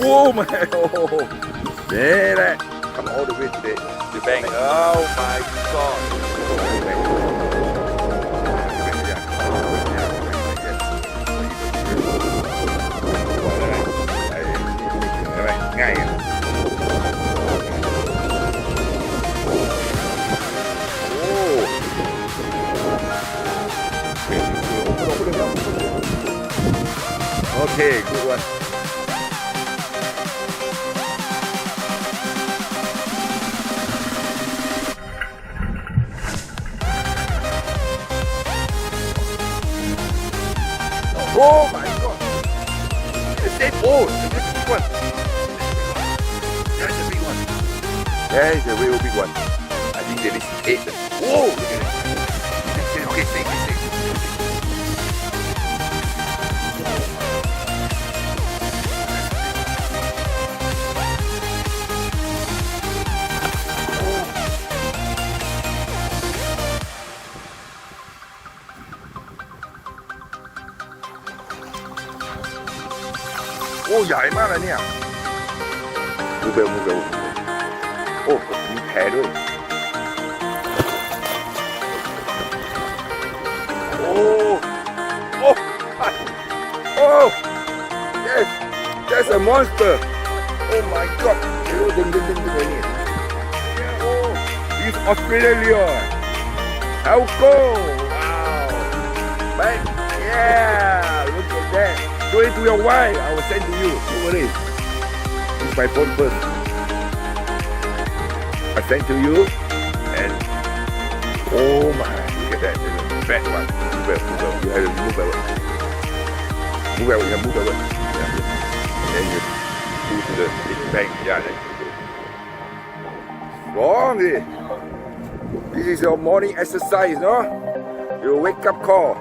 Oh my, oh, there, come all the way to the bank. Oh my God. Ngay à. Okay, good one. Oh my God! It's that old. It's a big one. That's a big one. That is a real big one. I think there is 8. Whoa! Look at it. Okay, stay. โอ้ใหญ่มากเลยเนี่ยมูเบลโอ้มีแผลด้วยโอ้yes that's a monster oh my god เดี๋ยวดึงเลยนี่โอ้ it's Australia I'll go wow man yeah look at that show it to your wife I will send to you don't worry it's my phone first I send to you and oh my look at that fat one move out you have to move out and then you go to the big bank yeah strong this is your morning exercise no your wake up call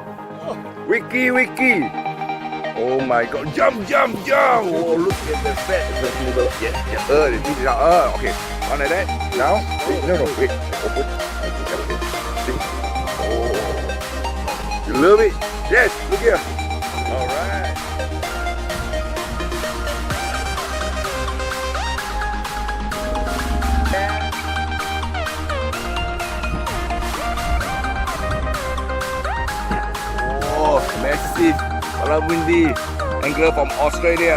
Wiki oh my god jump oh look at the fat this is okay on like that now no wait open see oh you love it yes look here all right oh massive Barramundi angler from Australia